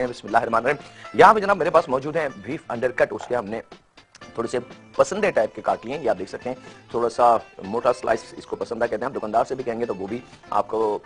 बिस्मिल्लाहिर्रहमानिर्रहीम। यहाँ पे जनाब मेरे पास मौजूद है बीफ अंडरकट। उसके हमने थोड़े से पसंदे टाइप के काट लिए हैं। ये आप देख सकते हैं, थोड़ा सा मोटा स्लाइस इसको पसंदा कहते हैं। हम दुकानदार से भी कहेंगे तो वो भी आपको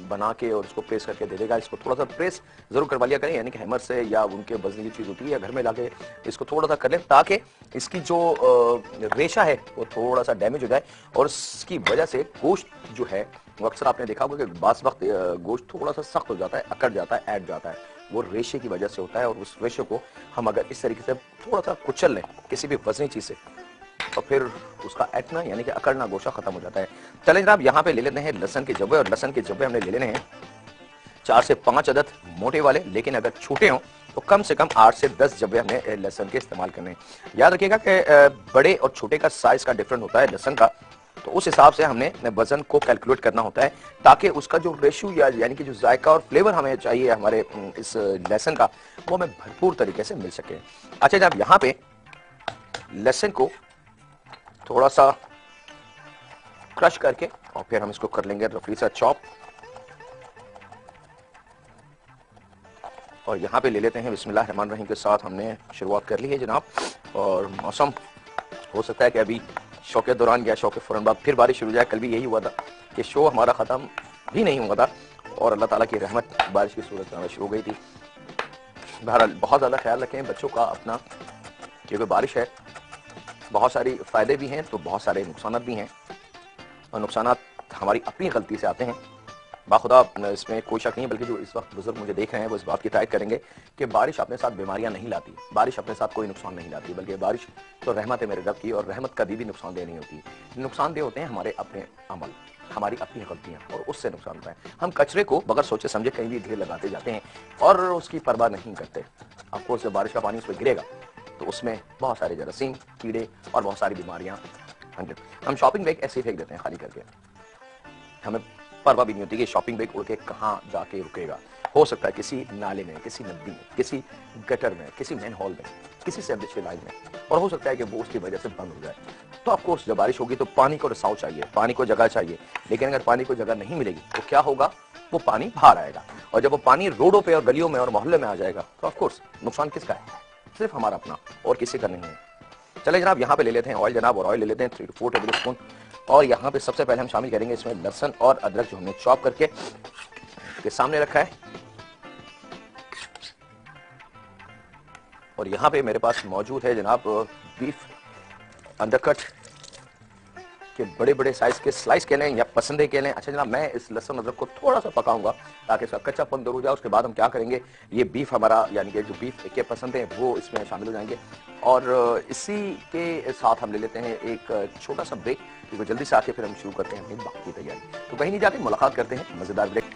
बना के और उसको प्रेस करके दे देगा। इसको थोड़ा सा प्रेस जरूर करवा लिया करें, यानी कि हैमर से या उनके वजन की चीज़ होती है, या घर में लाके इसको थोड़ा सा कर लें ताकि इसकी जो रेशा है वो थोड़ा सा डैमेज हो जाए। और इसकी वजह से गोश्त जो है वो अक्सर आपने देखा होगा कि बास वक्त गोश्त थोड़ा सा सख्त हो जाता है, अकड़ जाता है, ऐड जाता है। वो रेशे की वजह से होता है। और उस रेशे को हम अगर इस तरीके से थोड़ा सा कुचल लें किसी भी वजनी चीज से, तो फिर उसका ऐठना यानी कि अकड़ना गोशा खत्म हो जाता है। चलें जनाब, यहाँ पे ले लेते हैं लहसन के जब्बे। और लहसन के जब्बे हमने ले लेने हैं 4 से 5 अदद मोटे वाले, लेकिन अगर छोटे हों तो कम से कम 8 से 10 जब्बे हमें लहसन के इस्तेमाल करने हैं। याद रखिएगा कि बड़े और छोटे का साइज का डिफरेंट होता है लहसन का, तो उस हिसाब से हमने वजन को कैलकुलेट करना होता है ताकि उसका जो रेशियो या यानी कि जो जायका और फ्लेवर हमें चाहिए हमारे इस लहसुन का, वो हमें भरपूर तरीके से मिल सके। अच्छा जनाब, यहाँ पे लहसुन को थोड़ा सा क्रश करके और फिर हम इसको कर लेंगे रफली सा चॉप। और यहाँ पे ले लेते हैं बिस्मिल्लाहिर्रहमानिर्रहीम के साथ हमने शुरुआत कर ली है जनाब। और मौसम हो सकता है कि अभी शो के दौरान या शो के फौरन बाद फिर बारिश शुरू हो जाए। कल भी यही हुआ था कि शो हमारा ख़त्म भी नहीं हुआ था और अल्लाह ताला की रहमत बारिश की सूरत में शुरू हो गई थी। बहरहाल बहुत ज़्यादा ख्याल रखें बच्चों का अपना, क्योंकि बारिश है, बहुत सारी फ़ायदे भी हैं तो बहुत सारे नुकसान भी हैं। और नुकसान हमारी अपनी गलती से आते हैं, बाखुदा इसमें कोई शक नहीं है। बल्कि जो इस वक्त बुजुर्ग मुझे देख रहे हैं वो इस बात की तायद करेंगे कि बारिश अपने साथ बीमारियां नहीं लाती, बारिश अपने साथ कोई नुकसान नहीं लाती, बल्कि बारिश तो रहमत है मेरे रब की। और रहमत कभी भी नुकसानदेह नहीं होती। नुकसानदेह होते हैं हमारे अपने अमल, हमारी अपनी गलतियां, और उससे नुकसान होता है। हम कचरे को बगैर सोचे समझे कहीं भी ढेर लगाते जाते हैं और उसकी परवाह नहीं करते। आपको जब बारिश का पानी उस पर गिरेगा तो उसमें बहुत सारे जरासीम, कीड़े और बहुत सारी बीमारियां होंगे। हम शॉपिंग बैग ऐसे ही फेंक देते हैं खाली करके, हमें परवाह भी नहीं होती कि शॉपिंग बैग उड़ के कहाँ जाके रुकेगा। हो सकता है किसी नाले में, किसी नदी में, किसी गटर में, किसी मेन हॉल में, किसी सैंडविच लाइन में, और हो सकता है कि वो उसकी वजह से बंद हो जाए। तो ऑफकोर्स जब बारिश होगी तो पानी को रिसाव चाहिए, पानी को जगह चाहिए। लेकिन अगर पानी को जगह नहीं मिलेगी तो क्या होगा, वो पानी बाहर आएगा। और जब वो पानी रोडों पे और गलियों में और मोहल्ले में आ जाएगा तो ऑफकोर्स नुकसान किसका है, सिर्फ हमारा अपना, और किसी का नहीं है। चले जनाब, यहाँ पे ले लेते हैं ऑयल जनाब। और ऑयल ले लेते हैं 3 to 4 टेबल स्पून। और यहाँ पे सबसे पहले हम शामिल करेंगे इसमें लहसुन और अदरक जो हमने चॉप करके के सामने रखा है। और यहाँ पे मेरे पास मौजूद है जनाब बीफ अंडरकट के बड़े बड़े साइज के स्लाइस के लें या पसंदे के लें। अच्छा जनाब, मैं इस लहसुन अदरक को थोड़ा सा पकाऊंगा ताकि इसका कच्चापन दूर हो जाए। उसके बाद हम क्या करेंगे, ये बीफ हमारा यानी कि जो बीफ के पसंद है वो इसमें शामिल हो जाएंगे। और इसी के साथ हम ले लेते हैं एक छोटा सा ब्रेक, क्योंकि जल्दी से आके फिर हम शुरू करते हैं अपनी बाकी की तैयारी। तो कहीं नहीं जाते, मुलाकात करते हैं मजेदार ब्रेक।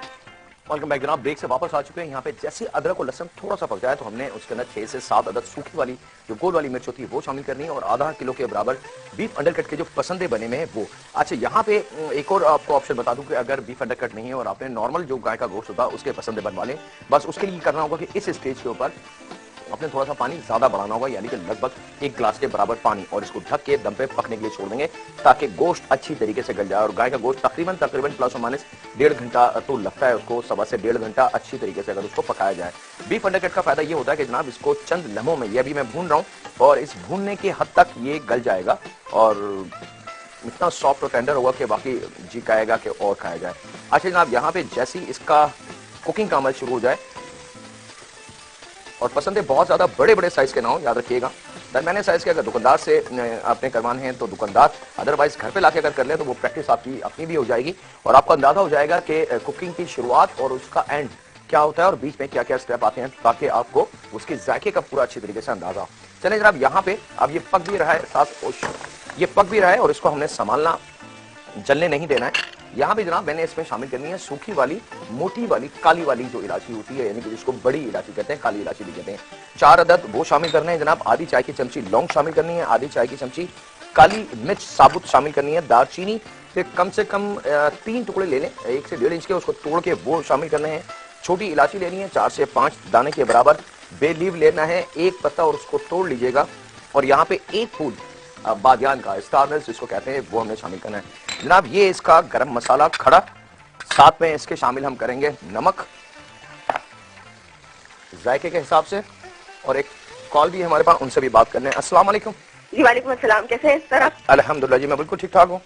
वेलकम बैक जनाब, ब्रेक से वापस आ चुके हैं। यहाँ पे जैसे अदरक और लहसुन थोड़ा सा पक जाए तो हमने उसके अंदर 6 से 7 अदद सूखी वाली जो गोल वाली मिर्च होती है वो शामिल करनी है, और आधा किलो के बराबर बीफ अंडरकट के जो पसंदे बने में है वो। अच्छा, यहाँ पे एक और आपको ऑप्शन बता दूं कि अगर बीफ अंडरकट नहीं है और आपने नॉर्मल जो गाय का गोश्त होता है उसके पसंदे बनवा लें, बस उसके लिए करना होगा कि इस स्टेज के ऊपर आपने थोड़ा सा पानी ज्यादा बढ़ाना होगा, यानी कि लगभग 1 गिलास के बराबर पानी, और इसको ढक के दम पे पकने के लिए छोड़ देंगे ताकि गोश्त अच्छी तरीके से गल जाए। और गाय का गोश्त तकरीबन प्लस और माइनस 1.5 घंटा तो लगता है उसको, 1.25 से 1.5 घंटा अच्छी तरीके से अगर उसको पकाया जाए। बीफ अंडरकट का फायदा ये होता है कि जनाब इसको चंद लम्हों में, ये अभी मैं भून रहा हूँ और इस भूनने के हद तक ये गल जाएगा और इतना सॉफ्ट और टेंडर होगा कि बाकी जी कहेगा कि और खाया जाए। अच्छा जनाब, यहाँ पे जैसे ही इसका कुकिंग का अमल शुरू हो जाए, और पसंद है बहुत ज्यादा बड़े बड़े साइज के ना हो, याद रखिएगा। दरमियाने साइज के अगर दुकानदार से आपने करवाने हैं तो दुकानदार, अदरवाइज घर पे लाके अगर कर ले तो वो प्रैक्टिस आपकी अपनी भी हो जाएगी और आपको अंदाजा हो जाएगा कि कुकिंग की शुरुआत और उसका एंड क्या होता है और बीच में क्या क्या स्टेप आते हैं, ताकि आपको उसके जायके का पूरा अच्छी तरीके से अंदाजा हो। चले जनाब, यहाँ पे अब ये पक भी रहा है, साथ ये पक भी रहा है और इसको हमने संभालना, जलने नहीं देना है। यहाँ पे जनाब मैंने इसमें शामिल करनी है सूखी वाली, मोटी वाली, काली वाली जो इलायची होती है, यानी कि जिसको बड़ी इलायची कहते हैं, काली इलायची भी कहते हैं, 4 अदद वो शामिल करने हैं जनाब। आधी चाय की चमची लौंग शामिल करनी है, आधी चाय की चमची काली मिर्च साबुत शामिल करनी है, दालचीनी के कम से कम 3 टुकड़े ले लें 1 से 1.5 इंच के, उसको तोड़ के वो शामिल करने हैं। छोटी इलायची लेनी है 4 से 5 दाने के बराबर, बे लीव लेना है 1 पत्ता और उसको तोड़ लीजिएगा। और यहाँ पे 1 फूल बादियान का, स्टारनट्स जिसको कहते हैं, वो हमने शामिल करना है जनाब। ये इसका गरम मसाला खड़ा, साथ में इसके शामिल हम करेंगे नमक, जायके के हिसाब से। और एक कॉल भी है हमारे पास, उनसे भी बात करने। अस्सलाम वालेकुम। जी वालेकुम अस्सलाम, कैसे हैं सर आप? अल्हम्दुलिल्लाह जी, मैं बिल्कुल ठीक ठाक हूँ।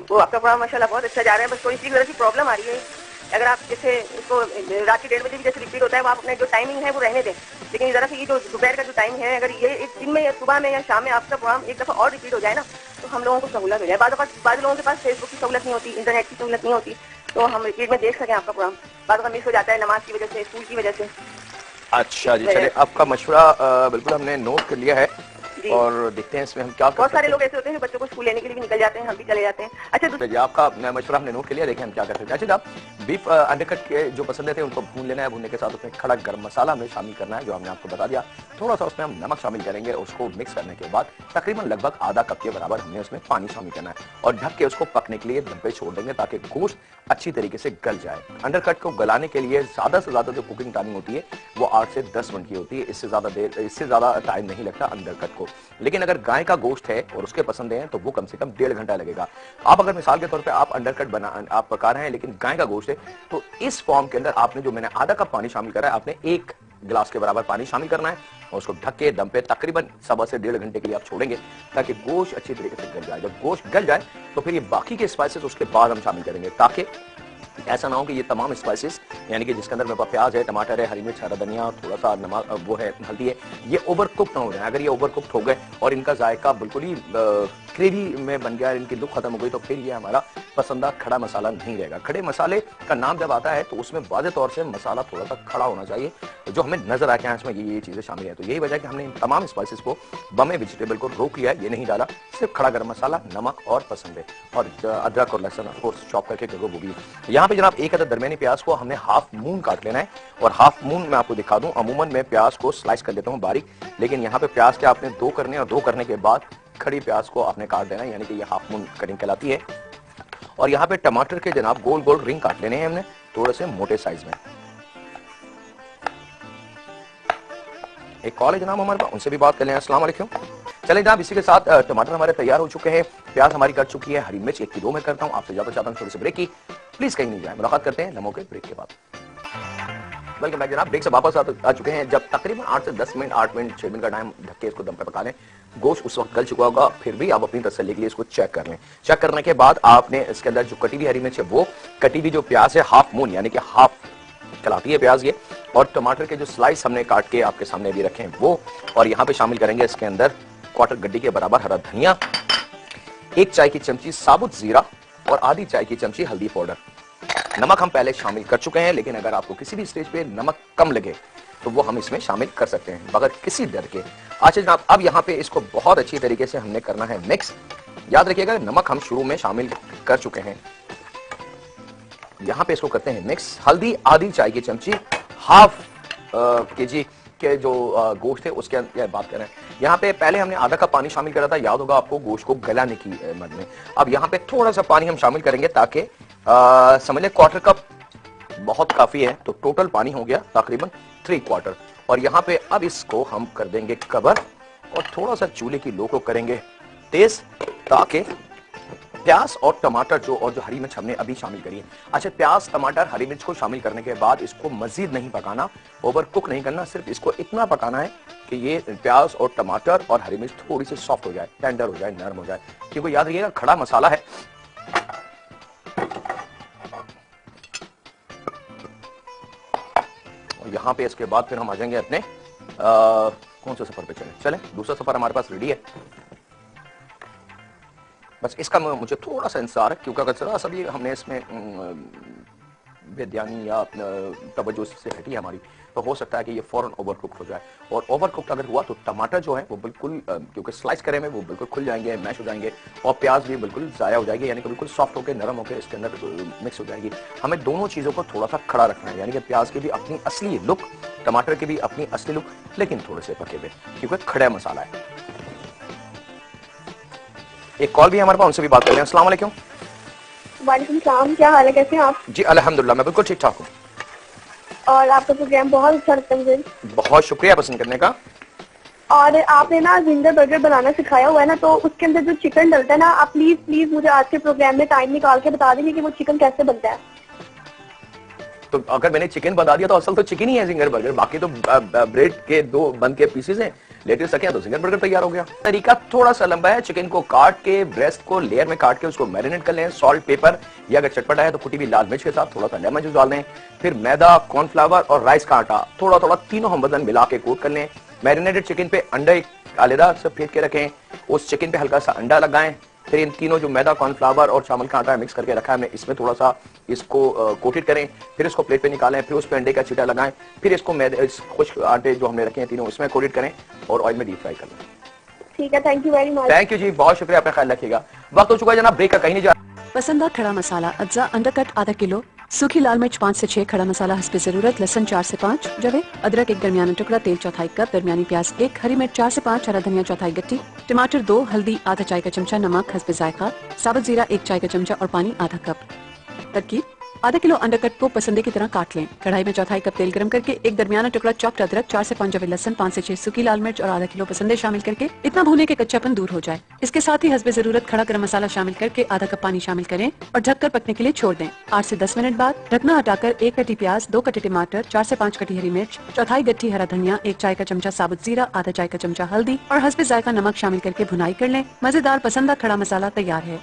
वो आपका प्रोग्राम माशाल्लाह बहुत अच्छा जा रहा है, बस थोड़ी सी वजह से प्रॉब्लम आ रही है। अगर आप जैसे इसको रात के 1:30 बजे भी जैसे रिपीट होता है, वो आप अपने जो टाइमिंग है वो रहने दें, लेकिन जरा से ये जो दोपहर का जो टाइम है, अगर ये एक दिन में या सुबह में या शाम में आपका प्रोग्राम एक दफ़ा और रिपीट हो जाए ना, तो हम लोगों को सहूलत हो जाए। बाद लोगों के पास फेसबुक की सहूलत नहीं होती, इंटरनेट की सहूलत नहीं होती, तो हम रिपीट में देख सकें आपका प्रोग्राम। बाद मिस हो जाता है नमाज की वजह से, स्कूल की वजह से। अच्छा जी, चलिए आपका मशवरा बिल्कुल हमने नोट कर लिया है और देखते हैं इसमें हम क्या कर सकते हैं। बहुत सारे लोग ऐसे होते हैं बच्चों को स्कूल लेने के लिए भी निकल जाते हैं, हम भी चले जाते हैं। अच्छा जी, आपका मशवरा हमने नोट कर लिया, देखें हम क्या कर सकते हैं। अच्छा, आप बीफ अंडरकट के जो पसंद थे उनको भून लेना है। भूनने के साथ उसमें खड़ा गरम मसाला हमें शामिल करना है, जो हमने आपको बता दिया। थोड़ा सा उसमें हम नमक शामिल करेंगे, उसको मिक्स करने के बाद तकरीबन लगभग आधा कप के बराबर हमने उसमें पानी शामिल करना है और ढक के उसको पकने के लिए दम पे छोड़ देंगे ताकि गोश्त अच्छी तरीके से गल जाए। अंडरकट को गलाने के लिए ज्यादा से ज्यादा जो कुकिंग टाइमिंग होती है वो 8 से 10 मिनट की होती है, इससे ज्यादा टाइम नहीं लगता अंडरकट को। लेकिन अगर गाय का गोश्त है और उसके पसंद है तो वो कम से कम 1.5 घंटा लगेगा। आप अगर मिसाल के तौर पे आप अंडरकट आप पका रहे हैं लेकिन गाय का गोश्त है, तो इस फॉर्म के अंदर आपने जो मैंने आधा कप पानी शामिल करा है, आपने 1 गिलास के बराबर पानी शामिल करना है और उसको ढक के दम पे तकरीबन 1.25 से 1.5 घंटे के लिए आप छोड़ेंगे ताकि गोश्त अच्छी तरीके से गल जाए। जब गोश्त गल जाए तो फिर ये बाकी के स्पाइसेस उसके बाद हम शामिल करेंगे, ताकि ऐसा ना हो कि ये तमाम स्पाइसेस यानी कि जिसके अंदर मेरे पास प्याज है, टमाटर है, हरी मिर्च, हरा धनिया और थोड़ा सा नमक वो है हल्दी है, ये ओवर कुक ना हो जाए। अगर ये ओवर कुक हो गए और इनका जायका बिल्कुल ही ग्रेवी में बन गया, इनकी लुक खत्म हो गई, तो फिर ये हमारा पसंदीदा खड़ा मसाला नहीं रहेगा। खड़े मसाले का नाम जब आता है तो उसमें वाज़ेह तौर से मसाला थोड़ा सा खड़ा होना चाहिए, जो हमें नजर आके इसमें ये चीजें शामिल है। तो यही वजह है कि हमने इन तमाम स्पाइसेस को बमे वेजिटेबल को रोक लिया है, ये नहीं डाला, सिर्फ खड़ा गरम मसाला, नमक और पसंद है और अदरक और लहसुन ऑफकोर्स चॉप करके वो भी। यहाँ पे जनाब एक अदर दरमियानी प्याज को हमने हाफ मून काट लेना है और हाफ मून मैं आपको दिखा दूं, अमूमन मैं प्याज को स्लाइस कर लेता हूं बारीक, लेकिन यहाँ पे प्याज के आपने 2 करने और 2 करने के बाद खड़ी प्याज को आपने काट देना है, यानी कि ये हाफ मून कटिंग कहलाती है। और यहाँ पे टमाटर के जनाब गोल गोल रिंग काट लेने हैं हमने थोड़े से मोटे साइज में। एक कॉल है जनाब हमारे पास, उनसे भी बात कर लें। अस्सलाम वालेकुम। चले जनाब, इसी के साथ टमाटर हमारे तैयार हो चुके हैं, प्याज हमारी कट चुकी है, हरी मिर्च 1 की 2 में करता हूं। आपसे ज्यादा चाहता हूं थोड़ी सी ब्रेक की, प्लीज कहीं नहीं जाए, मुलाकात करते हैं लम्हों के ब्रेक के बाद। वेलकम बैक जनाब, ब्रेक से वापस आ चुके हैं। जब तकरीबन 8 से 10 मिनट 8 मिनट 6 मिनट का टाइम ढक के इसको दम पे पका लें, गोश्त उस वक्त गल चुका होगा, फिर भी आप अपनी तसल्ली के लिए इसको चेक कर लें। चेक करने के बाद आपने इसके अंदर जो कटी हुई हरी मिर्च है, वो कटी हुई जो प्याज है हाफ मून यानी कि हाफ कहलाती है प्याज ये, और टमाटर के जो स्लाइस हमने काट के आपके सामने भी रखे हैं वो, और यहाँ पे शामिल करेंगे इसके अंदर 1/4 गड्डी के बराबर हरा धनिया, 1 चाय की चमची साबुत जीरा और आधी चाय की चमची हल्दी पाउडर। नमक हम पहले शामिल कर चुके हैं, लेकिन अगर आपको किसी भी स्टेज पे नमक कम लगे तो वो हम इसमें शामिल कर सकते हैं बगैर किसी डर के। अच्छा जनाब, अब यहाँ पे इसको बहुत अच्छी तरीके से हमने करना है मिक्स। याद रखिएगा नमक हम शुरू में शामिल कर चुके हैं, यहाँ पे इसको करते हैं मिक्स। हल्दी आधी चाय की चमची, हाफ केजी के जो गोश्त है उसके अंदर बात करें, यहाँ पे पहले हमने आधा कप पानी शामिल करा था, याद होगा आपको, गोश्त को गलाने की मद में। अब यहाँ पे थोड़ा सा पानी हम शामिल करेंगे ताकि समझ लें 1/4 कप बहुत काफी है, तो टोटल पानी हो गया तकरीबन 3/4। और यहाँ पे अब इसको हम कर देंगे कवर और थोड़ा सा चूल्हे की लो को करेंगे तेज, ताकि प्याज और टमाटर और जो हरी मिर्च हमने अभी शामिल करी है। अच्छा, प्याज टमाटर हरी मिर्च को शामिल करने के बाद इसको मजीद नहीं पकाना, ओवर कुक नहीं करना, सिर्फ इसको इतना पकाना है कि ये प्याज और टमाटर और हरी मिर्च थोड़ी सी सॉफ्ट हो जाए, टेंडर हो जाए, नरम हो जाए, क्योंकि याद रखिएगा खड़ा मसाला है। और यहाँ पे इसके बाद फिर हम आ जाएंगे अपने कौन से सफर पे चले, दूसरा सफर हमारे पास रेडी है। बस इसका मुझे थोड़ा सा इंतजार है, क्योंकि अगर जरा सा भी हमने इसमें बेध्यानी या तवज्जो से हटी हमारी, तो हो सकता है कि ये फौरन ओवरकुक हो जाए। और ओवरकुक अगर हुआ तो टमाटर जो है वो बिल्कुल क्योंकि स्लाइस करे में वो बिल्कुल खुल जाएंगे, मैश हो जाएंगे, और प्याज भी बिल्कुल ज़ाया हो जाएगी, यानी कि बिल्कुल सॉफ्ट होकर नरम होकर इसके अंदर मिक्स हो जाएगी। हमें दोनों चीज़ों को थोड़ा सा खड़ा रखना है, यानी कि प्याज की भी अपनी असली लुक, टमाटर की भी अपनी असली लुक, लेकिन थोड़े से पके हुए, क्योंकि खड़ा मसाला है। एक कॉल भी हमारे पास, उनसे भी बात कर रहे हैं। अस्सलाम वालेकुम। वालेकुम सलाम, क्या हाल है, कैसे हैं आप? जी अल्हम्दुलिल्लाह, मैं बिल्कुल ठीक ठाक हूँ। और आपका प्रोग्राम बहुत अच्छा लगता है मुझे। बहुत शुक्रिया पसंद करने का। और आपने ना जिंजर बर्गर बनाना सिखाया हुआ है ना, तो उसके अंदर जो चिकन डलता है ना, आप प्लीज मुझे आज के प्रोग्राम में टाइम निकाल के बता देंगे कि वो चिकन कैसे बनता है। तो अगर मैंने चिकन बता दिया तो असल तो चिकन ही है जिंगर बर्गर, बाकी तो ब्रेड के 2 बन के पीसेस हैं, लेटेस्ट रखे तो जिंगर बर्गर तैयार हो गया। तरीका थोड़ा सा लंबा है। चिकन को काट के, ब्रेस्ट को लेयर में काट के उसको मैरिनेट कर लें सॉल्ट, पेपर, या अगर चटपटा है तो कुटी हुई लाल मिर्च के साथ थोड़ा सा लेमन जूस डाल दें। फिर मैदा, कॉर्नफ्लावर और राइस का आटा थोड़ा थोड़ा तीनों हम बदन मिला के कोट कर लें। मैरिनेटेड चिकन पे अंडा एक आलेदा से फेंट के रखें, उस चिकन पे हल्का सा अंडा लगाएं। फिर इन तीनों जो मैदा, कॉर्नफ्लावर और चावल का आटा मिक्स करके रखा है हमने, इसमें थोड़ा सा इसको कोटेड करें। फिर इसको प्लेट पे निकालें, फिर उस पे अंडे का छींटा लगाएं, फिर इसको मैदे, इस खुश्क आटे जो हमने रखे हैं तीनों, इसमें कोटेड करें और ऑयल में डीप फ्राई कर लें। ठीक है, thank you very much. Thank you जी, बहुत शुक्रिया, अपना ख्याल रखिएगा। वक्त हो चुका है जनाब ब्रेक का, कहीं नहीं जा। पसंदा खड़ा मसाला अज्जा अंडरकट आधा किलो, सूखी लाल मिर्च 5 से 6, खड़ा मसाला हस्बे जरूरत, लहसुन 4 से 5 जवे, अदरक एक दरमियाना टुकड़ा, तेल चौथाई कप, दरमियानी प्याज 1, हरी मिर्च 4 से 5, हरा धनिया चौथाई गट्टी, टमाटर 2, हल्दी आधा चाय का चमचा, नमक हस्बे जायका, साबुत जीरा 1 चाय का चमचा और पानी आधा कप। तरकीब: आधा किलो अंडरकट को पसंदे की तरह काट लें। कढ़ाई में चौथाई कप तेल गरम करके एक दरमियाना टुकड़ा चॉप्ड अदरक, 4 से 5 जवे लहसुन, 5 से 6 सूखी लाल मिर्च और आधा किलो पसंदे शामिल करके इतना भूने के कच्चापन दूर हो जाए। इसके साथ ही हस्बे जरूरत खड़ा गरम मसाला शामिल करके आधा कप पानी शामिल करें और ढककर पकने के लिए छोड़ दें। 8 से 10 मिनट बाद ढकना हटाकर 1 कटी प्याज, 2 कटे टमाटर, 4 से 5 कटी हरी मिर्च, चौथाई गट्ठी हरा धनिया, 1 चाय का चमचा साबुत जीरा, आधा चाय का चमचा हल्दी और हस्बे जायका नमक शामिल करके भुनाई कर लें। मजेदार पसंदा खड़ा मसाला तैयार है।